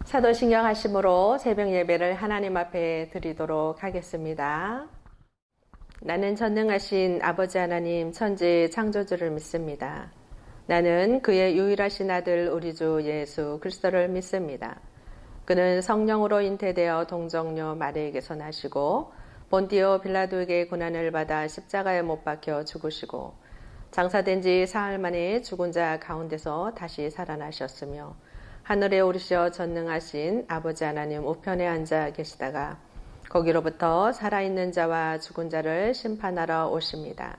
사도신경 하심으로 새벽 예배를 하나님 앞에 드리도록 하겠습니다. 나는 전능하신 아버지 하나님 천지 창조주를 믿습니다. 나는 그의 유일하신 아들 우리 주 예수 그리스도를 믿습니다. 그는 성령으로 잉태되어 동정녀 마리에게서 나시고 본디오 빌라도에게 고난을 받아 십자가에 못 박혀 죽으시고 장사된 지 사흘 만에 죽은 자 가운데서 다시 살아나셨으며 하늘에 오르셔 전능하신 아버지 하나님 우편에 앉아 계시다가 거기로부터 살아있는 자와 죽은 자를 심판하러 오십니다.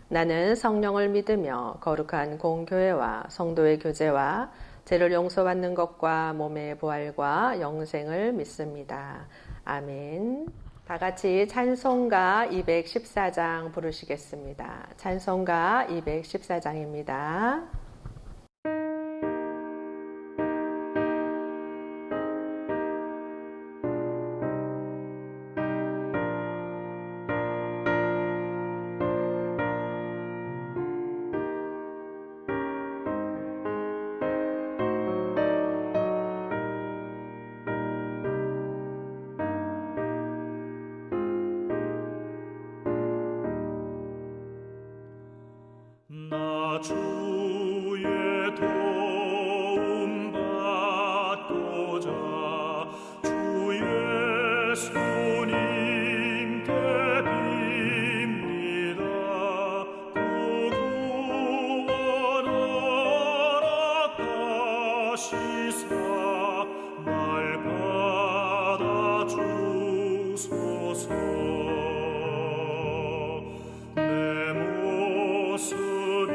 나는 성령을 믿으며 거룩한 공교회와 성도의 교제와 죄를 용서받는 것과 몸의 부활과 영생을 믿습니다. 아멘. 다 같이 찬송가 214장 부르시겠습니다. 찬송가 214장입니다. 나 주의 도움 받고자 주의 손님께 빕니다. 그 구원 허락하시사 날 받아 주소서. 내 모습이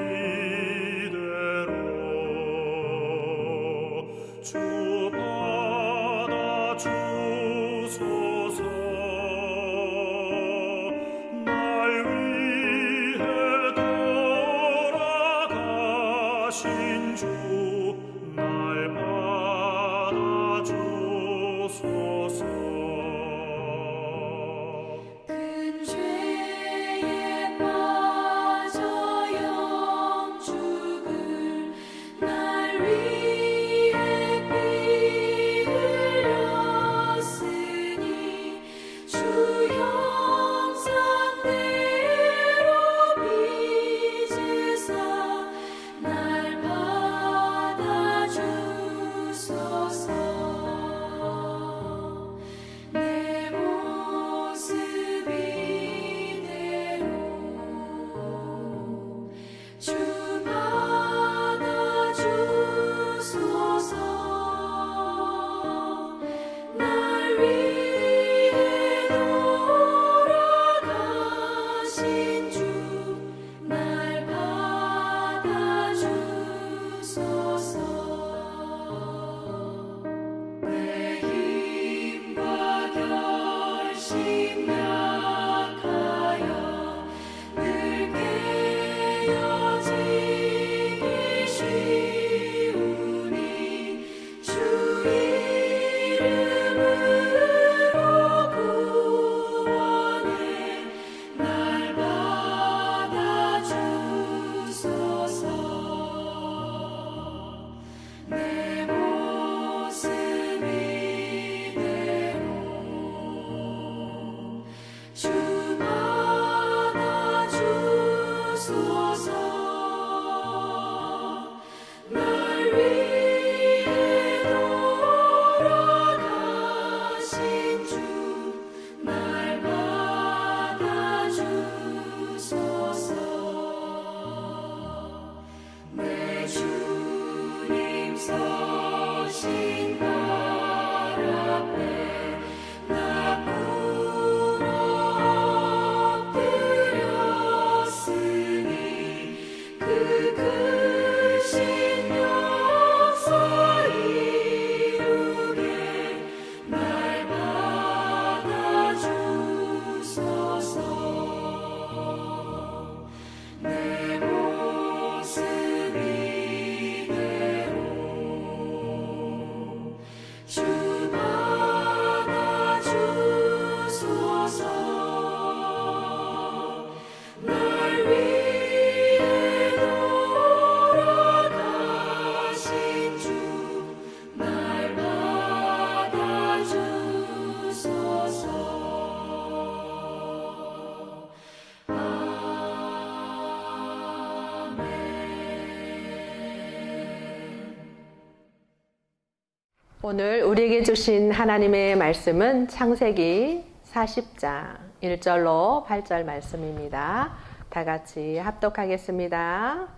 오늘 우리에게 주신 하나님의 말씀은 창세기 40장 1절로 8절 말씀입니다. 다 같이 합독하겠습니다.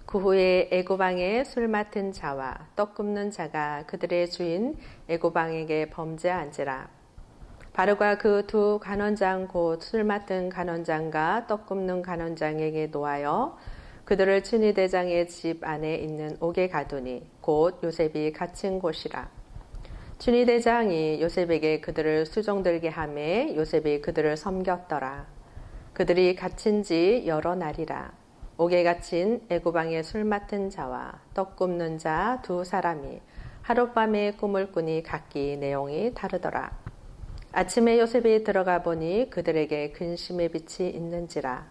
그 후에 애굽 왕의 술 맡은 자와 떡 굽는 자가 그들의 주인 애굽 왕에게 범죄한지라. 바로가 그 두 간원장 곧 술 맡은 간원장과 떡 굽는 간원장에게 노하여 그들을 춘희대장의 집 안에 있는 옥에 가두니 곧 요셉이 갇힌 곳이라. 춘희대장이 요셉에게 그들을 수종들게 하매 요셉이 그들을 섬겼더라. 그들이 갇힌 지 여러 날이라. 옥에 갇힌 애굽 왕의 술 맡은 자와 떡 굽는 자 두 사람이 하룻밤에 꿈을 꾸니 각기 내용이 다르더라. 아침에 요셉이 들어가 보니 그들에게 근심의 빛이 있는지라.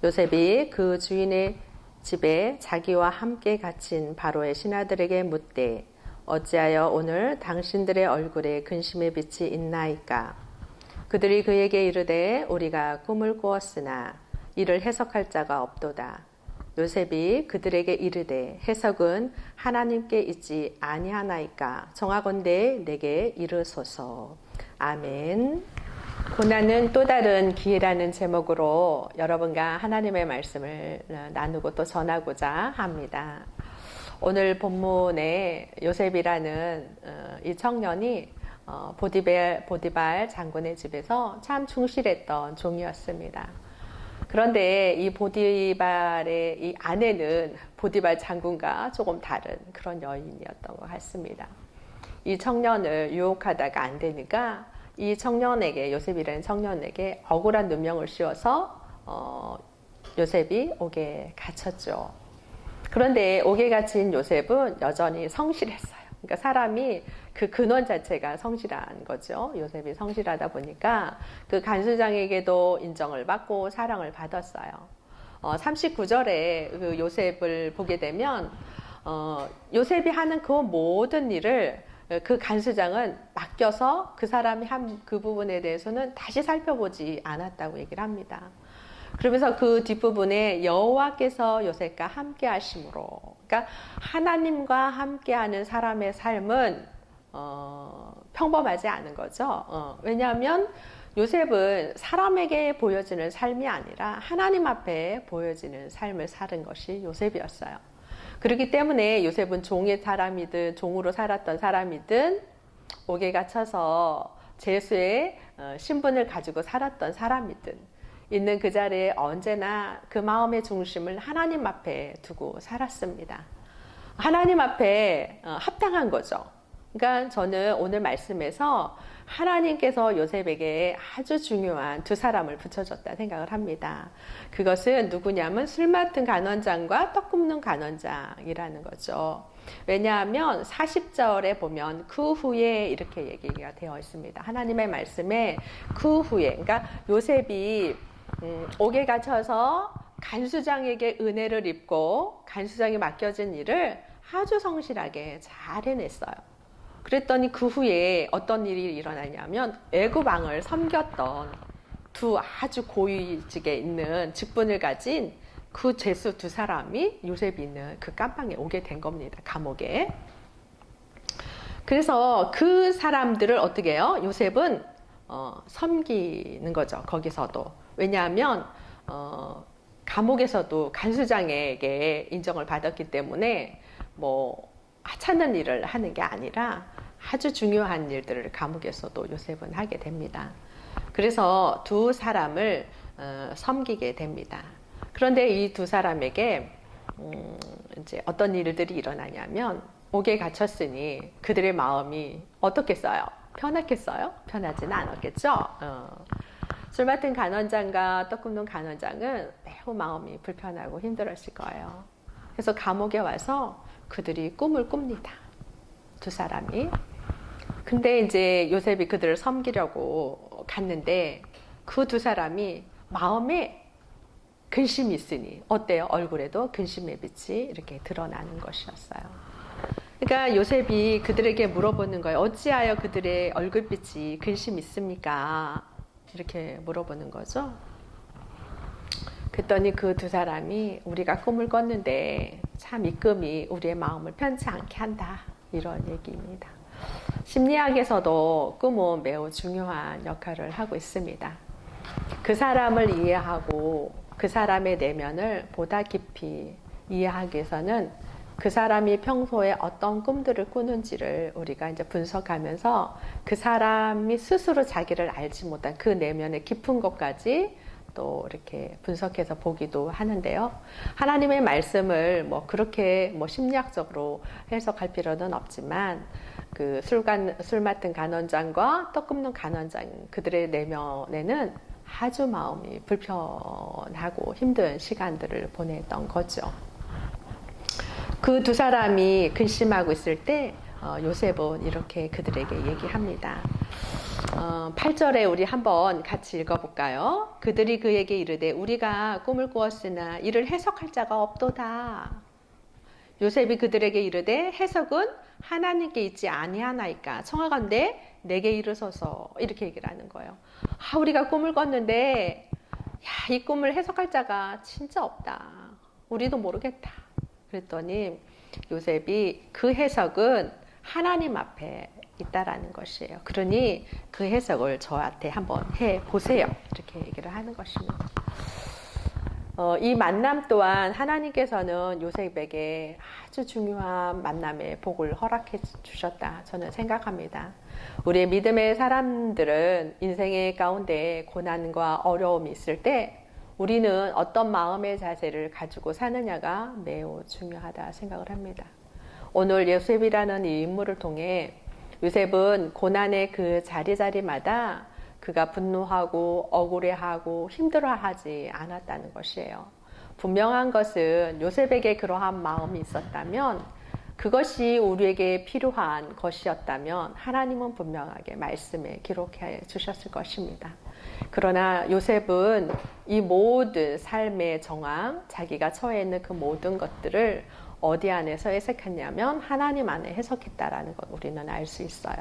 요셉이 그 주인의 집에 자기와 함께 갇힌 바로의 신하들에게 묻되 어찌하여 오늘 당신들의 얼굴에 근심의 빛이 있나이까? 그들이 그에게 이르되 우리가 꿈을 꾸었으나 이를 해석할 자가 없도다. 요셉이 그들에게 이르되 해석은 하나님께 있지 아니하나이까? 정하건대 내게 이르소서. 아멘. 고난은 또 다른 기회라는 제목으로 여러분과 하나님의 말씀을 나누고 또 전하고자 합니다. 오늘 본문에 요셉이라는 이 청년이 보디발 장군의 집에서 참 충실했던 종이었습니다. 그런데 이 보디발의 이 아내는 보디발 장군과 조금 다른 그런 여인이었던 것 같습니다. 이 청년을 유혹하다가 안 되니까 이 청년에게, 요셉이라는 청년에게 억울한 누명을 씌워서 요셉이 옥에 갇혔죠. 그런데 옥에 갇힌 요셉은 여전히 성실했어요. 그러니까 사람이 그 근원 자체가 성실한 거죠. 요셉이 성실하다 보니까 그 간수장에게도 인정을 받고 사랑을 받았어요. 39절에 그 요셉을 보게 되면 요셉이 하는 그 모든 일을 그 간수장은 맡겨서 그 사람이 한 그 부분에 대해서는 다시 살펴보지 않았다고 얘기를 합니다. 그러면서 그 뒷부분에 여호와께서 요셉과 함께 하심으로, 그러니까 하나님과 함께하는 사람의 삶은 평범하지 않은 거죠. 왜냐하면 요셉은 사람에게 보여지는 삶이 아니라 하나님 앞에 보여지는 삶을 사는 것이 요셉이었어요. 그렇기 때문에 요셉은 종의 사람이든 종으로 살았던 사람이든 옥에 갇혀서 제수의 신분을 가지고 살았던 사람이든 있는 그 자리에 언제나 그 마음의 중심을 하나님 앞에 두고 살았습니다. 하나님 앞에 합당한 거죠. 그러니까 저는 오늘 말씀에서 하나님께서 요셉에게 아주 중요한 두 사람을 붙여줬다 생각을 합니다. 그것은 누구냐면 술 맡은 간원장과 떡 굽는 간원장이라는 거죠. 왜냐하면 40절에 보면 그 후에 이렇게 얘기가 되어 있습니다. 하나님의 말씀에 그 후에, 그러니까 요셉이 옥에 갇혀서 간수장에게 은혜를 입고 간수장이 맡겨진 일을 아주 성실하게 잘 해냈어요. 그랬더니 그 후에 어떤 일이 일어나냐면 애굽 왕을 섬겼던 두 아주 고위직에 있는 직분을 가진 그 제수 두 사람이 요셉이 있는 그 깜방에 오게 된 겁니다. 감옥에. 그래서 그 사람들을 어떻게 해요? 요셉은 섬기는 거죠. 거기서도. 왜냐하면 감옥에서도 간수장에게 인정을 받았기 때문에 뭐 하찮은 일을 하는 게 아니라 아주 중요한 일들을 감옥에서도 요셉은 하게 됩니다. 그래서 두 사람을 섬기게 됩니다. 그런데 이 두 사람에게 이제 어떤 일들이 일어나냐면 옥에 갇혔으니 그들의 마음이 어떻겠어요? 편했겠어요? 편하지는 않았겠죠? 술 맡은 간원장과 떡 굽는 간원장은 매우 마음이 불편하고 힘들었을 거예요. 그래서 감옥에 와서 그들이 꿈을 꿉니다. 두 사람이. 근데 이제 요셉이 그들을 섬기려고 갔는데 그 두 사람이 마음에 근심이 있으니 어때요? 얼굴에도 근심의 빛이 이렇게 드러나는 것이었어요. 그러니까 요셉이 그들에게 물어보는 거예요. 어찌하여 그들의 얼굴빛이 근심 있습니까? 이렇게 물어보는 거죠. 그랬더니 그 두 사람이 우리가 꿈을 꿨는데 참 이 꿈이 우리의 마음을 편치 않게 한다. 이런 얘기입니다. 심리학에서도 꿈은 매우 중요한 역할을 하고 있습니다. 그 사람을 이해하고 그 사람의 내면을 보다 깊이 이해하기 위해서는 그 사람이 평소에 어떤 꿈들을 꾸는지를 우리가 이제 분석하면서 그 사람이 스스로 자기를 알지 못한 그 내면의 깊은 것까지 또 이렇게 분석해서 보기도 하는데요. 하나님의 말씀을 뭐 그렇게 뭐 심리학적으로 해석할 필요는 없지만 그 술 맡은 간원장과 떡 굽는 간원장 그들의 내면에는 아주 마음이 불편하고 힘든 시간들을 보냈던 거죠. 그 두 사람이 근심하고 있을 때 요셉은 이렇게 그들에게 얘기합니다. 8절에 우리 한번 같이 읽어볼까요? 그들이 그에게 이르되 우리가 꿈을 꾸었으나 이를 해석할 자가 없도다. 요셉이 그들에게 이르되 해석은 하나님께 있지 아니하나이까 청하건대 내게 이르소서 이렇게 얘기를 하는 거예요. 우리가 꿈을 꿨는데 이 꿈을 해석할 자가 진짜 없다. 우리도 모르겠다. 그랬더니 요셉이 그 해석은 하나님 앞에 있다라는 것이에요. 그러니 그 해석을 저한테 한번 해보세요. 이렇게 얘기를 하는 것입니다. 이 만남 또한 하나님께서는 요셉에게 아주 중요한 만남의 복을 허락해 주셨다. 저는 생각합니다. 우리의 믿음의 사람들은 인생의 가운데 고난과 어려움이 있을 때 우리는 어떤 마음의 자세를 가지고 사느냐가 매우 중요하다 생각을 합니다. 오늘 요셉이라는 이 인물을 통해 요셉은 고난의 그 자리마다 그가 분노하고 억울해하고 힘들어하지 않았다는 것이에요. 분명한 것은 요셉에게 그러한 마음이 있었다면 그것이 우리에게 필요한 것이었다면 하나님은 분명하게 말씀에 기록해 주셨을 것입니다. 그러나 요셉은 이 모든 삶의 정황, 자기가 처해 있는 그 모든 것들을 어디 안에서 해석했냐면 하나님 안에 해석했다라는 것 우리는 알 수 있어요.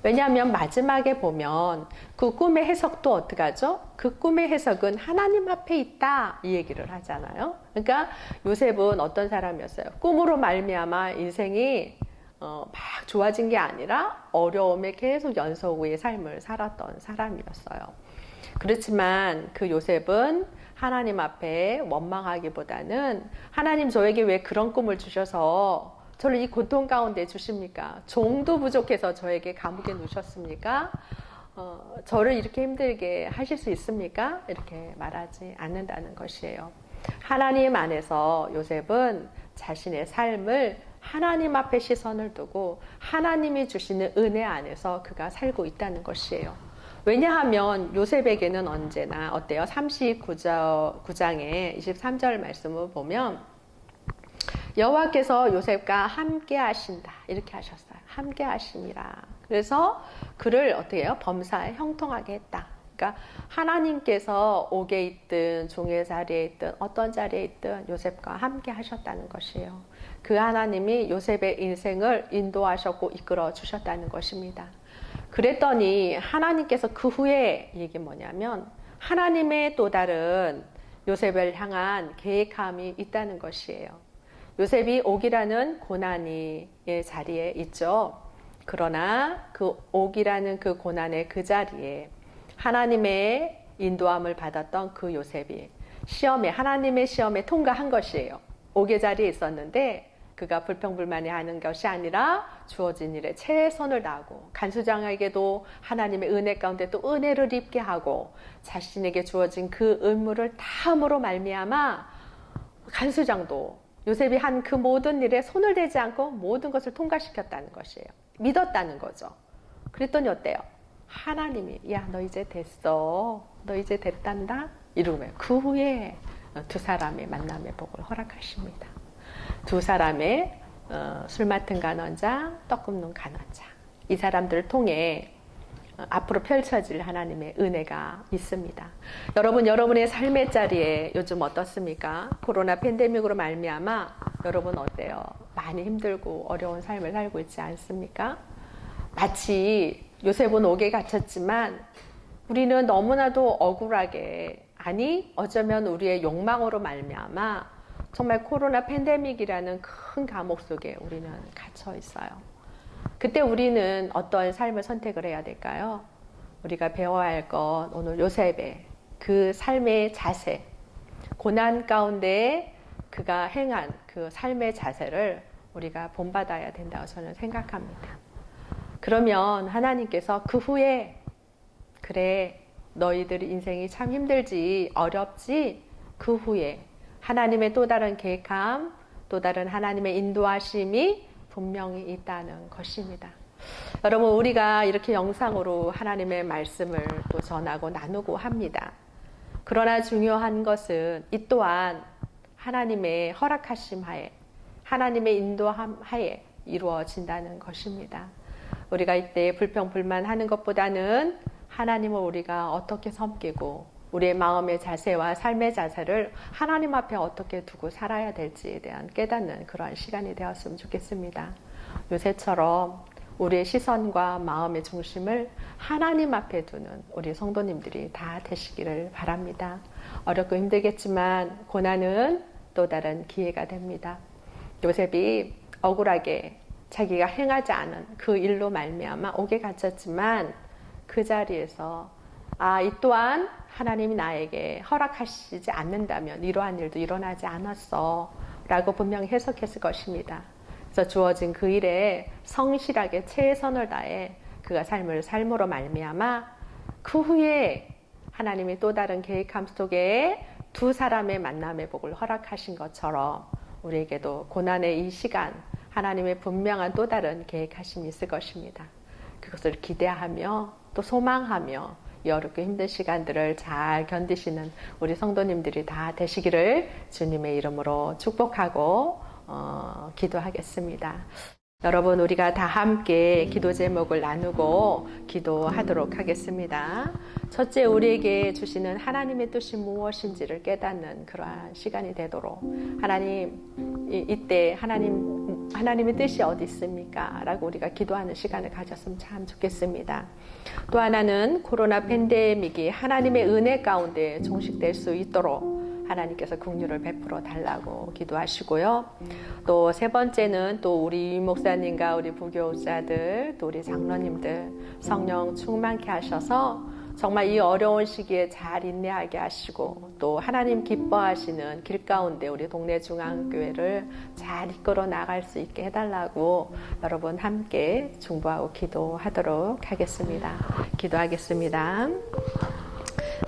왜냐하면 마지막에 보면 그 꿈의 해석도 어떻게 하죠? 그 꿈의 해석은 하나님 앞에 있다 이 얘기를 하잖아요. 그러니까 요셉은 어떤 사람이었어요? 꿈으로 말미암아 인생이 막 좋아진 게 아니라 어려움에 계속 연속의 삶을 살았던 사람이었어요. 그렇지만 그 요셉은 하나님 앞에 원망하기보다는 하나님 저에게 왜 그런 꿈을 주셔서 저를 이 고통 가운데 주십니까? 종도 부족해서 저에게 감옥에 놓으셨습니까? 저를 이렇게 힘들게 하실 수 있습니까? 이렇게 말하지 않는다는 것이에요. 하나님 안에서 요셉은 자신의 삶을 하나님 앞에 시선을 두고 하나님이 주시는 은혜 안에서 그가 살고 있다는 것이에요. 왜냐하면 요셉에게는 언제나 어때요? 39장의 23절 말씀을 보면 여호와께서 요셉과 함께 하신다 이렇게 하셨어요. 함께 하심이라. 그래서 그를 어떻게 해요? 범사에 형통하게 했다. 그러니까 하나님께서 옥에 있든 종의 자리에 있든 어떤 자리에 있든 요셉과 함께 하셨다는 것이에요. 그 하나님이 요셉의 인생을 인도하셨고 이끌어 주셨다는 것입니다. 그랬더니 하나님께서 그 후에 이게 뭐냐면 하나님의 또 다른 요셉을 향한 계획함이 있다는 것이에요. 요셉이 옥이라는 고난의 자리에 있죠. 그러나 그 옥이라는 그 고난의 그 자리에 하나님의 인도함을 받았던 그 요셉이 하나님의 시험에 통과한 것이에요. 옥의 자리에 있었는데 그가 불평불만이 하는 것이 아니라 주어진 일에 최선을 다하고 간수장에게도 하나님의 은혜 가운데 또 은혜를 입게 하고 자신에게 주어진 그 의무를 다함으로 말미암아 간수장도 요셉이 한 그 모든 일에 손을 대지 않고 모든 것을 통과시켰다는 것이에요. 믿었다는 거죠. 그랬더니 어때요? 하나님이 너 이제 됐어. 너 이제 됐단다. 이러면 그 후에 두 사람의 만남의 복을 허락하십니다. 두 사람의 술 맡은 간원장, 떡 굽는 간원장. 이 사람들을 통해 앞으로 펼쳐질 하나님의 은혜가 있습니다. 여러분, 여러분의 삶의 자리에 요즘 어떻습니까? 코로나 팬데믹으로 말미암아 여러분 어때요? 많이 힘들고 어려운 삶을 살고 있지 않습니까? 마치 요셉은 옥에 갇혔지만 우리는 너무나도 억울하게 어쩌면 우리의 욕망으로 말미암아 정말 코로나 팬데믹이라는 큰 감옥 속에 우리는 갇혀 있어요. 그때 우리는 어떤 삶을 선택을 해야 될까요? 우리가 배워야 할 것, 오늘 요셉의 그 삶의 자세, 고난 가운데 그가 행한 그 삶의 자세를 우리가 본받아야 된다고 저는 생각합니다. 그러면 하나님께서 그 후에 그래 너희들 인생이 참 힘들지 어렵지 그 후에 하나님의 또 다른 계획함 또 다른 하나님의 인도하심이 분명히 있다는 것입니다. 여러분 우리가 이렇게 영상으로 하나님의 말씀을 또 전하고 나누고 합니다. 그러나 중요한 것은 이 또한 하나님의 허락하심 하에 하나님의 인도함 하에 이루어진다는 것입니다. 우리가 이때 불평불만하는 것보다는 하나님을 우리가 어떻게 섬기고 우리의 마음의 자세와 삶의 자세를 하나님 앞에 어떻게 두고 살아야 될지에 대한 깨닫는 그러한 시간이 되었으면 좋겠습니다. 요새처럼 우리의 시선과 마음의 중심을 하나님 앞에 두는 우리 성도님들이 다 되시기를 바랍니다. 어렵고 힘들겠지만 고난은 또 다른 기회가 됩니다. 요셉이 억울하게 자기가 행하지 않은 그 일로 말미암아 옥에 갇혔지만 그 자리에서 이 또한 하나님이 나에게 허락하시지 않는다면 이러한 일도 일어나지 않았어 라고 분명히 해석했을 것입니다. 그래서 주어진 그 일에 성실하게 최선을 다해 그가 삶으로 말미암아 그 후에 하나님이 또 다른 계획함 속에 두 사람의 만남의 복을 허락하신 것처럼 우리에게도 고난의 이 시간 하나님의 분명한 또 다른 계획하심이 있을 것입니다. 그것을 기대하며 또 소망하며 이 어렵고 힘든 시간들을 잘 견디시는 우리 성도님들이 다 되시기를 주님의 이름으로 축복하고 기도하겠습니다. 여러분 우리가 다 함께 기도 제목을 나누고 기도하도록 하겠습니다. 첫째 우리에게 주시는 하나님의 뜻이 무엇인지를 깨닫는 그러한 시간이 되도록 하나님 이때 하나님의 뜻이 어디 있습니까? 라고 우리가 기도하는 시간을 가졌으면 참 좋겠습니다. 또 하나는 코로나 팬데믹이 하나님의 은혜 가운데 종식될 수 있도록 하나님께서 긍휼을 베풀어 달라고 기도하시고요. 또 세 번째는 또 우리 목사님과 우리 부교자들 또 우리 장로님들 성령 충만케 하셔서 정말 이 어려운 시기에 잘 인내하게 하시고 또 하나님 기뻐하시는 길 가운데 우리 동네 중앙교회를 잘 이끌어 나갈 수 있게 해달라고 여러분 함께 중보하고 기도하도록 하겠습니다. 기도하겠습니다.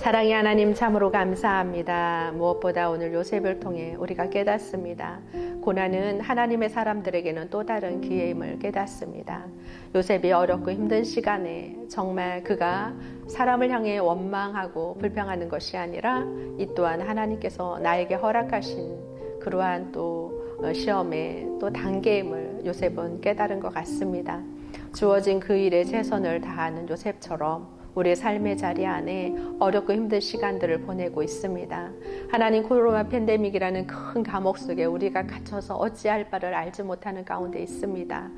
사랑의 하나님 참으로 감사합니다. 무엇보다 오늘 요셉을 통해 우리가 깨닫습니다. 고난은 하나님의 사람들에게는 또 다른 기회임을 깨닫습니다. 요셉이 어렵고 힘든 시간에 정말 그가 사람을 향해 원망하고 불평하는 것이 아니라 이 또한 하나님께서 나에게 허락하신 그러한 또 시험의 또 단계임을 요셉은 깨달은 것 같습니다. 주어진 그 일에 최선을 다하는 요셉처럼 우리의 삶의 자리 안에 어렵고 힘든 시간들을 보내고 있습니다. 하나님 코로나 팬데믹이라는 큰 감옥 속에 우리가 갇혀서 어찌할 바를 알지 못하는 가운데 있습니다.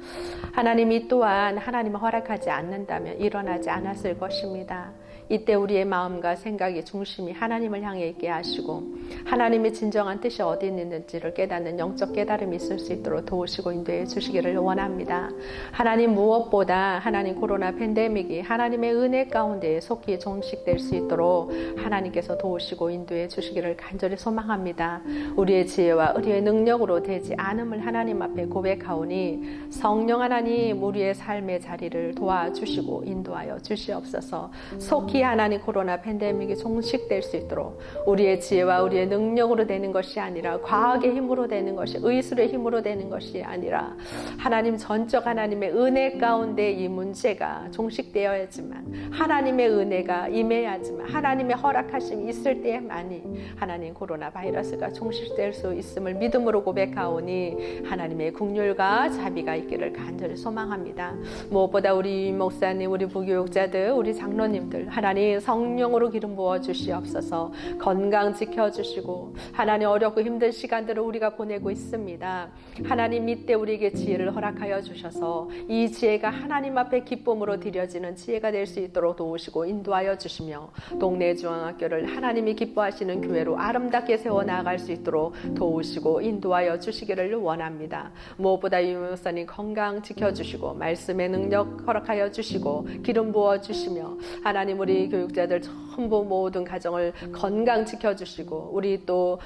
하나님이 또한 하나님을 허락하지 않는다면 일어나지 않았을 것입니다. 이때 우리의 마음과 생각의 중심이 하나님을 향해 있게 하시고 하나님의 진정한 뜻이 어디 있는지를 깨닫는 영적 깨달음이 있을 수 있도록 도우시고 인도해 주시기를 원합니다. 하나님 무엇보다 하나님 코로나 팬데믹이 하나님의 은혜 가운데 속히 종식될 수 있도록 하나님께서 도우시고 인도해 주시기를 간절히 소망합니다. 우리의 지혜와 우리의 능력으로 되지 않음을 하나님 앞에 고백하오니 성령 하나님 우리의 삶의 자리를 도와주시고 인도하여 주시옵소서. 속히 하나님 코로나 팬데믹이 종식될 수 있도록 우리의 지혜와 우리의 능력으로 되는 것이 아니라 과학의 힘으로 되는 것이 의술의 힘으로 되는 것이 아니라 하나님 전적 하나님의 은혜 가운데 이 문제가 종식되어야지만 하나님의 은혜가 임해야지만 하나님의 허락하심이 있을 때만이 하나님 코로나 바이러스가 종식될 수 있음을 믿음으로 고백하오니 하나님의 긍휼과 자비가 있기를 간절히 소망합니다. 무엇보다 우리 목사님, 우리 부교육자들, 우리 장로님들 하나님 성령으로 기름 부어 주시옵소서. 건강 지켜주시고 하나님 어렵고 힘든 시간들을 우리가 보내고 있습니다. 하나님 이때 우리에게 지혜를 허락하여 주셔서 이 지혜가 하나님 앞에 기쁨으로 드려지는 지혜가 될 수 있도록 도우시고 인도하여 주시며 동네 중앙학교를 하나님이 기뻐하시는 교회로 아름답게 세워나갈 수 있도록 도우시고 인도하여 주시기를 원합니다. 무엇보다 유 목사님 건강 지켜주시고 말씀의 능력 허락하여 주시고 기름 부어 주시며 하나님 우리 교육자들 전부 모든 가정을 건강 지켜주시고 우리 또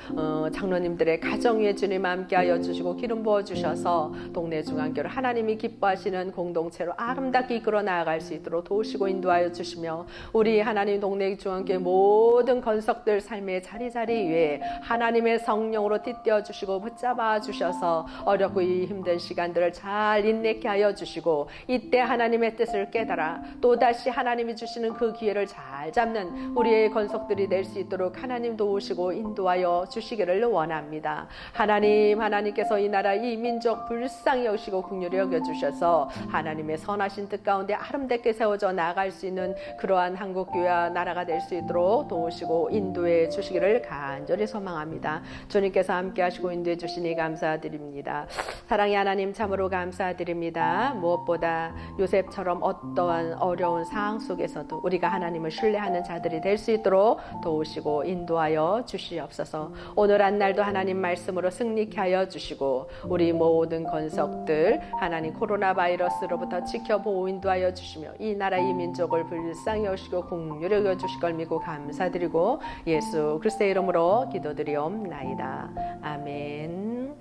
장로님들의 가정 위에 주님 함께하여 주시고 기름 부어 주셔서 동네 중앙교를 하나님이 기뻐하시는 공동체로 아름답게 이끌어 나아갈 수 있도록 도우시고 인도하여 주시며 우리 하나님 동네 중앙교회 모든 건석들 삶의 자리자리 위에 하나님의 성령으로 띠떼어 주시고 붙잡아 주셔서 어렵고 이 힘든 시간들을 잘 인내케 하여 주시고 이때 하나님의 뜻을 깨달아 또다시 하나님이 주시는 그 기회를 잘 잡는 우리의 건석들이 될 수 있도록 하나님 도우시고 인도하여 주시기를 원합니다. 하나님께서 이 나라 이 민족 불쌍히 여기시고 긍휼히 여겨주셔서 하나님의 선하신 뜻 가운데 아름답게 세워져 나아갈 수 있는 그러한 한국교회와 나라가 될 수 있도록 도우시고 인도해 주시기를 간절히 소망합니다. 주님께서 함께 하시고 인도해 주시니 감사드립니다. 사랑의 하나님 참으로 감사드립니다. 무엇보다 요셉처럼 어떠한 어려운 상황 속에서도 우리가 하나님을 신뢰하는 자들이 될 수 있도록 도우시고 인도하여 주시옵소서. 오늘 한 날도 하나님 말씀으로 승리케 하여 주시고 우리 모든 건석들 하나님 코로나 바이러스로부터 지켜 보호 인도하여 주시며 이 나라 이 민족을 불쌍히 여시고 긍휼히 여겨 주실 걸 믿고 감사드리고 예수 그리스도의 이름으로 기도드리옵나이다. 아멘.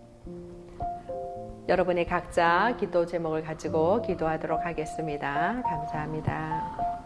여러분의 각자 기도 제목을 가지고 기도하도록 하겠습니다. 감사합니다.